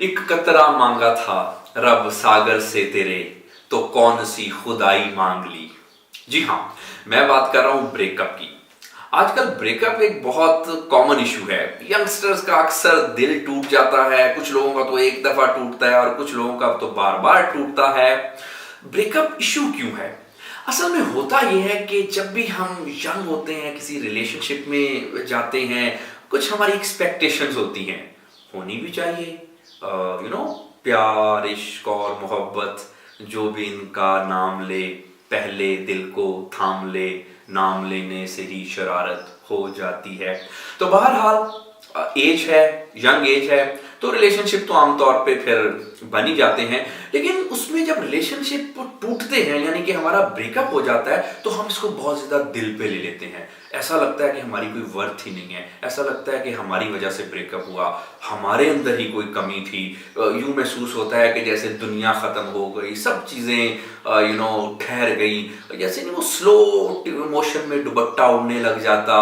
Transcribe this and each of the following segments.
एक कतरा मांगा था रब सागर से तेरे, तो कौन सी खुदाई मांग ली। जी हाँ, मैं बात कर रहा हूं ब्रेकअप की। आजकल ब्रेकअप एक बहुत कॉमन इशू है। यंगस्टर्स का अक्सर दिल टूट जाता है, कुछ लोगों का तो एक दफा टूटता है और कुछ लोगों का तो बार बार टूटता है। ब्रेकअप इशू क्यों है? असल में होता यह है कि जब भी हम यंग होते हैं, किसी रिलेशनशिप में जाते हैं, कुछ हमारी एक्सपेक्टेशंस होती हैं, होनी भी चाहिए। प्यार, इश्क और मोहब्बत, जो भी इनका नाम ले, पहले दिल को थाम ले, नाम लेने से ही शरारत हो जाती है। तो बहरहाल एज है, यंग एज है, तो रिलेशनशिप तो आमतौर पे फिर बन ही जाते हैं। लेकिन उसमें जब रिलेशनशिप टूटते हैं, यानी कि हमारा ब्रेकअप हो जाता है, तो हम इसको बहुत ज्यादा दिल पे ले लेते हैं। ऐसा लगता है कि हमारी कोई वर्थ ही नहीं है, ऐसा लगता है कि हमारी वजह से ब्रेकअप हुआ, हमारे अंदर ही कोई कमी थी। यूं महसूस होता है कि जैसे दुनिया खत्म हो गई, सब चीजें ठहर गई, जैसे नहीं वो स्लो मोशन में दुपट्टा उड़ने लग जाता,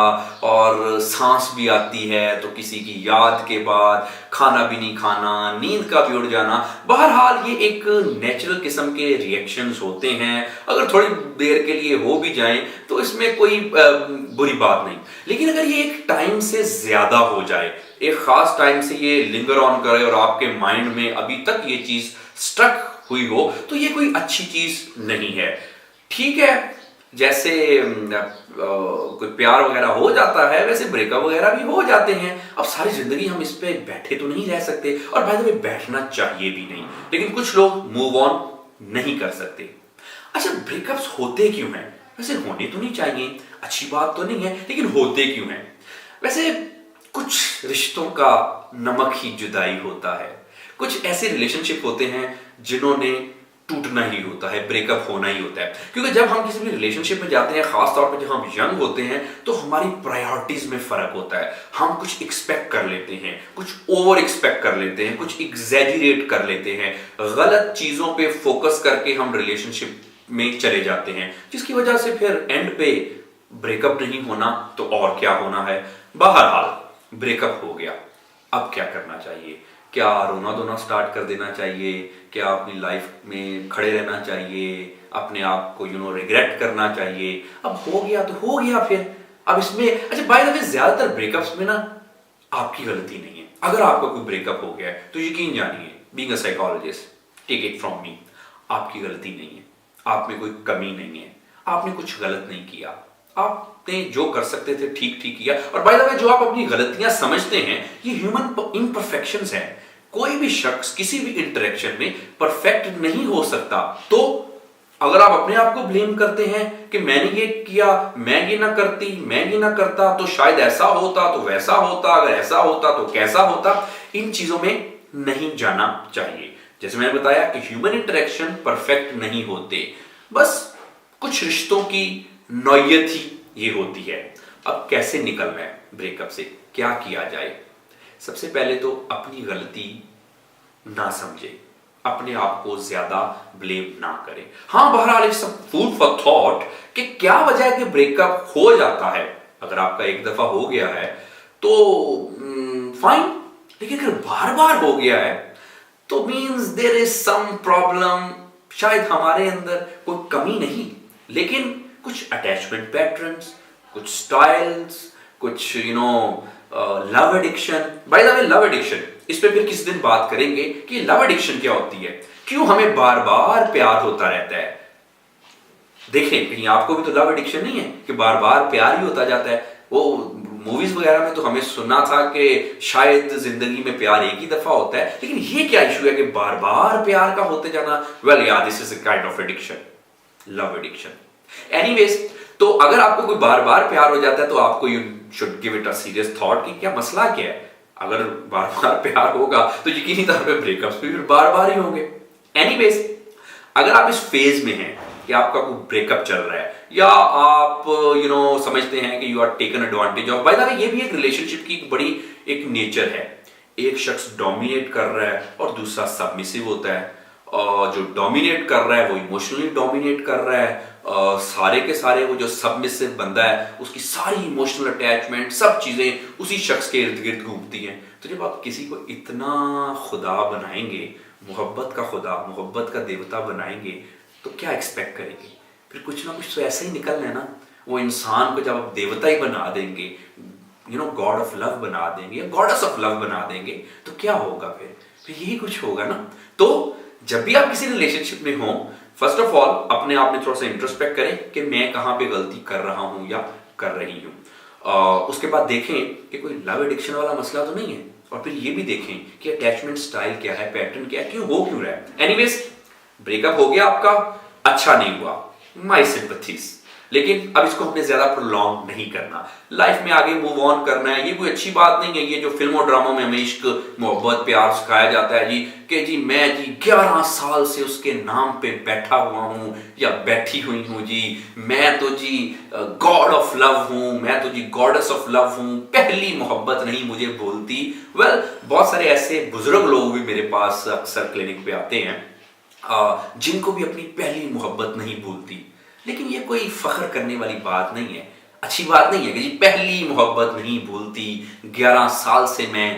और सांस भी आती है तो किसी की याद के बाद खाना भी नहीं खाना, नींद का भी उड़ जाना। बहरहाल ये एक नेचुरल किस्म के रिएक्शंस होते हैं। अगर थोड़ी देर के लिए हो भी जाएं तो इसमें कोई बुरी बात नहीं। लेकिन अगर ये एक टाइम से ज्यादा हो जाए, एक खास टाइम से ये लिंगर ऑन करे और आपके माइंड में अभी तक ये चीज स्ट्रक हुई हो, तो ये कोई अच्छी चीज नहीं है। ठीक है, जैसे कोई प्यार वगैरह हो जाता है, वैसे ब्रेकअप वगैरह भी हो जाते हैं। अब सारी जिंदगी हम इस पे बैठे तो नहीं रह सकते, और बाय द वे बैठना चाहिए भी नहीं। लेकिन कुछ लोग मूव ऑन नहीं कर सकते। अच्छा, ब्रेकअप्स होते क्यों हैं? वैसे होने तो नहीं चाहिए, अच्छी बात तो नहीं है, लेकिन होते क्यों हैं? वैसे कुछ रिश्तों का नमक ही जुदाई होता है। कुछ ऐसे रिलेशनशिप होते हैं जिन्होंने टूटना ही होता है, ब्रेकअप होना ही होता है। क्योंकि जब हम किसी भी रिलेशनशिप में जाते हैं, खास तौर पे जब हम यंग होते हैं, तो हमारी प्रायोरिटीज में फर्क होता है। हम कुछ एक्सपेक्ट कर लेते हैं, कुछ ओवर एक्सपेक्ट कर लेते हैं, कुछ एग्जैजरेट कर लेते हैं, गलत चीजों पे फोकस करके हम रिलेशनशिप में चले जाते हैं, जिसकी वजह से फिर एंड पे ब्रेकअप नहीं होना तो और क्या होना है। बहरहाल ब्रेकअप हो गया, अब क्या करना चाहिए? क्या रोना धोना स्टार्ट कर देना चाहिए? क्या अपनी लाइफ में खड़े रहना चाहिए? अपने आप को रिग्रेट करना चाहिए? अब हो गया तो हो गया फिर। अब इसमें अच्छा, बाय द वे, ज्यादातर ब्रेकअप्स में ना आपकी गलती नहीं है। अगर आपका कोई ब्रेकअप हो गया है तो यकीन जानिए, being a psychologist, take it from me, आपकी गलती नहीं है, आप में कोई कमी नहीं है, आपने कुछ गलत नहीं किया, आपने जो कर सकते थे ठीक ठीक किया। और बाय द वे, जो आप अपनी गलतियां समझते हैं, ये ह्यूमन इम्परफेक्शंस हैं। कोई भी शख्स किसी भी इंटरेक्शन में परफेक्ट नहीं हो सकता। तो अगर आप अपने आप को ब्लेम करते हैं कि मैंने ये किया, मैं ये ना करती, मैं ये ना करता तो शायद ऐसा होता, तो वैसा होता, अगर ऐसा होता तो कैसा होता, इन चीजों में नहीं जाना चाहिए। जैसे मैंने बताया कि ह्यूमन इंटरेक्शन परफेक्ट नहीं होते, बस कुछ रिश्तों की नौयत ही ये होती है। अब कैसे निकलना है ब्रेकअप से, क्या किया जाए? सबसे पहले तो अपनी गलती ना समझे, अपने आप को ज्यादा ब्लेम ना करें। हाँ, बहरहाल इट्स फूड फॉर थॉट कि क्या वजह है कि ब्रेकअप हो जाता है। अगर आपका एक दफा हो गया है तो फाइन, लेकिन अगर बार बार हो गया है तो means there is some problem. शायद हमारे अंदर कोई कमी नहीं, लेकिन कुछ अटैचमेंट पैटर्न्स, कुछ स्टाइल्स, कुछ love addiction. By the way, love addiction, इस पे फिर किसी दिन बात करेंगे कि लव एडिक्शन क्या होती है, क्यों हमें बार बार प्यार होता रहता है। देखें, कहीं आपको भी तो लव एडिक्शन नहीं है कि बार बार प्यार ही होता जाता है? वो मूवीज वगैरह में तो हमें सुना था कि शायद जिंदगी में प्यार एक ही दफा होता है, लेकिन ये क्या इशू है कि बार बार प्यार का होते जाना? वेल या, this is a kind of addiction, love addiction. Anyways, तो अगर आपको कोई बार बार प्यार हो जाता है तो आपको you should give it a serious thought कि क्या मसला क्या है। अगर बार बार प्यार होगा तो यकीनी तौर पे ब्रेकअप्स भी फिर बार बार ही होंगे। एनीवेज, अगर आप इस फेज में हैं कि आपका कोई ब्रेकअप चल रहा है, या आप समझते हैं कि you are taken advantage of, by the way, ये भी एक रिलेशनशिप की बड़ी एक नेचर है। एक शख्स डोमिनेट कर रहा है और दूसरा सबमिसिव होता है, जो डोमिनेट कर रहा है वो इमोशनली डोमिनेट कर रहा है, सारे के सारे वो जो सबमिसिव बंदा है उसकी सारी इमोशनल अटैचमेंट सब चीजें उसी शख्स के इर्द गिर्द घूमती हैं। तो जब आप किसी को इतना खुदा बनाएंगे, मोहब्बत का खुदा, मोहब्बत का देवता बनाएंगे, तो क्या एक्सपेक्ट करेंगे? फिर कुछ ना कुछ तो ऐसा ही निकलना है ना। वो इंसान को जब आप देवता ही बना देंगे, गॉड ऑफ लव बना देंगे या गॉडेस ऑफ लव बना देंगे, तो क्या होगा? फिर यही कुछ होगा ना। तो जब भी आप किसी रिलेशनशिप में हो, फर्स्ट ऑफ ऑल अपने आप में थोड़ा सा इंट्रोस्पेक्ट करें कि मैं कहां पे गलती कर रहा हूं या कर रही हूं। उसके बाद देखें कि कोई लव एडिक्शन वाला मसला तो नहीं है, और फिर ये भी देखें कि अटैचमेंट स्टाइल क्या है, पैटर्न क्या है, क्यों रहा है। एनीवेज, ब्रेकअप हो गया आपका, अच्छा नहीं हुआ, माय सिंपैथीज, लेकिन अब इसको हमने ज्यादा प्रोलॉन्ग नहीं करना, लाइफ में आगे मूव ऑन करना है। ये कोई अच्छी बात नहीं है, ये जो फिल्म और ड्रामा में हमें इश्क, मोहब्बत, प्यार सिखाया जाता है कि मैं 11 साल से उसके नाम पे बैठा हुआ हूं या बैठी हुई हूं जी, मैं तो जी गॉड ऑफ लव हूं, मैं तो जी गॉडेस ऑफ लव हूं, पहली मोहब्बत नहीं मुझे भूलती। बहुत सारे ऐसे बुजुर्ग लोग भी मेरे पास अक्सर क्लिनिक पे आते हैं जिनको भी अपनी पहली मोहब्बत नहीं भूलती। लेकिन ये कोई फख्र करने वाली बात नहीं है, अच्छी बात नहीं है कि जी पहली मोहब्बत नहीं भूलती, 11 साल से मैं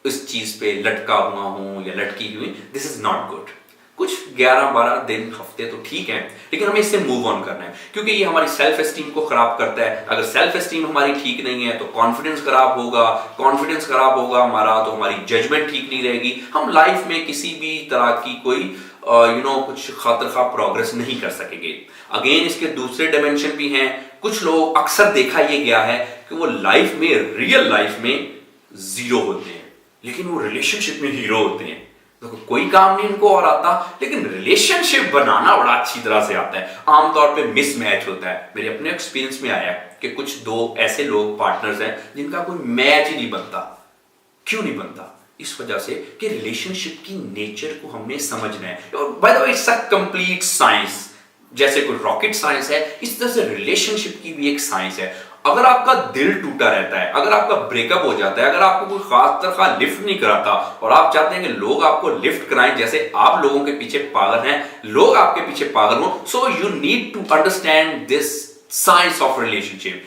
इस चीज पे लटका हुआ हूं या लटकी हुई। This is not good. कुछ 11-12 दिन, हफ्ते तो ठीक है, लेकिन हमें इससे मूव ऑन करना है, क्योंकि ये हमारी सेल्फ एस्टीम को खराब करता है। अगर सेल्फ एस्टीम हमारी ठीक नहीं है तो कॉन्फिडेंस खराब होगा, कॉन्फिडेंस खराब होगा हमारा तो हमारी जजमेंट ठीक नहीं रहेगी, हम लाइफ में किसी भी तरह की कोई कुछ खातिर प्रोग्रेस नहीं कर सकेंगे। अगेन इसके दूसरे डायमेंशन भी हैं। कुछ लोग, अक्सर देखा ये गया है कि वो लाइफ में, रियल लाइफ में जीरो होते हैं, लेकिन वो रिलेशनशिप में हीरो होते हैं। तो कोई काम नहीं इनको और आता, लेकिन रिलेशनशिप बनाना बड़ा अच्छी तरह से आता है। आमतौर पे मिसमैच होता है। मेरे अपने एक्सपीरियंस में आया कि कुछ दो ऐसे लोग, पार्टनर्स हैं, जिनका कोई मैच ही नहीं बनता। क्यों नहीं बनता? इस वजह से कि रिलेशनशिप की नेचर को हमने समझना है। और bye the way it's a complete science. जैसे कोई रॉकेट साइंस है, इस तरह से रिलेशनशिप की भी एक साइंस है। अगर आपका दिल टूटा रहता है, अगर आपका ब्रेकअप हो जाता है, अगर आपको कोई खास तरह लिफ्ट नहीं कराता और आप चाहते हैं कि लोग आपको लिफ्ट कराएं, जैसे आप लोगों के पीछे पागल हैं, लोग आपके पीछे पागल हो, so you need to understand this science of relationship,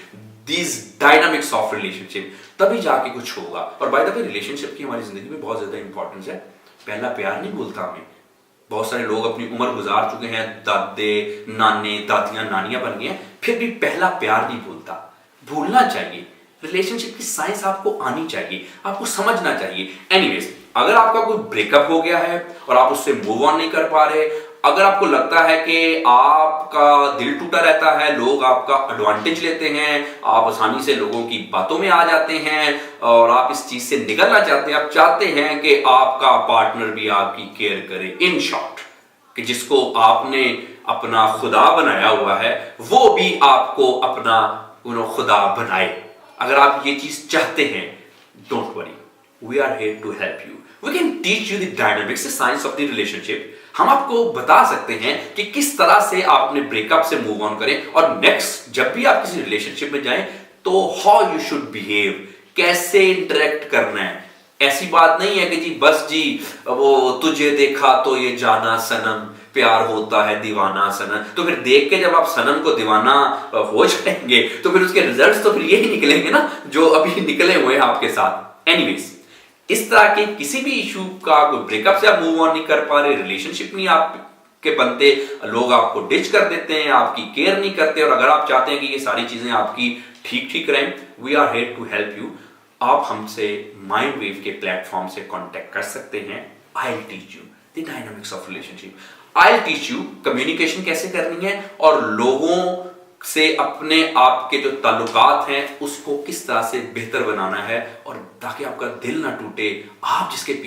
this dynamics of relationship, तभी जाके कुछ होगा। और बाय द वे रिलेशनशिप की हमारी जिंदगी में बहुत ज्यादा इंपॉर्टेंस है। पहला प्यार नहीं भूलता हमें। बहुत सारे लोग अपनी उम्र गुजार चुके हैं, दादे नाने दादियां नानियां बन गए हैं, फिर भी पहला प्यार नहीं भूलता। भूलना चाहिए। रिलेशनशिप की साइंस आपको आनी चाहिए, आपको समझना चाहिए। एनीवेज, अगर आपका कोई ब्रेकअप हो गया है और आप उससे मूव ऑन नहीं कर पा रहे, अगर आपको लगता है कि आपका दिल टूटा रहता है, लोग आपका एडवांटेज लेते हैं, आप आसानी से लोगों की बातों में आ जाते हैं और आप इस चीज से निकलना चाहते हैं, आप चाहते हैं कि आपका पार्टनर भी आपकी केयर करे, इन शॉर्ट कि जिसको आपने अपना खुदा बनाया हुआ है वो भी आपको अपना खुदा बनाए। अगर आप ये चीज चाहते हैं, don't worry, we are here to help you. We can teach you the dynamics, the science of the relationship. हम आपको बता सकते हैं कि किस तरह से आप अपने ब्रेकअप से मूव ऑन करें, और नेक्स्ट जब भी आप किसी रिलेशनशिप में जाएं तो हाउ यू शुड बिहेव, कैसे इंटरेक्ट करना है। ऐसी बात नहीं है कि जी बस जी वो तुझे देखा तो ये जाना सनम, प्यार होता है दीवाना सनम, तो फिर देख के जब आप सनम को दीवाना हो जाएंगे तो फिर उसके रिजल्ट्स तो फिर यही निकलेंगे ना जो अभी निकले हुए हैं आपके साथ। एनीवेज, इस तरह के किसी भी इशू का, कोई ब्रेकअप से आप मूव ऑन नहीं कर पा रहे, रिलेशनशिप नहीं आपके बनते, लोग आपको डिच कर देते हैं, आपकी केयर नहीं करते, और अगर आप चाहते हैं कि ये सारी चीजें आपकी ठीक रहें, we are here to help you. आप हमसे माइंड वेव के प्लेटफॉर्म से कांटेक्ट कर सकते हैं। I will teach you the dynamics of relationship, I will teach you communication कैसे करनी है और लोगों से अपने आप के जो ताल्लुकात हैं उसको किस तरह से बेहतर बनाना है, और ताकि आपका दिल ना टूटे, आप जिसके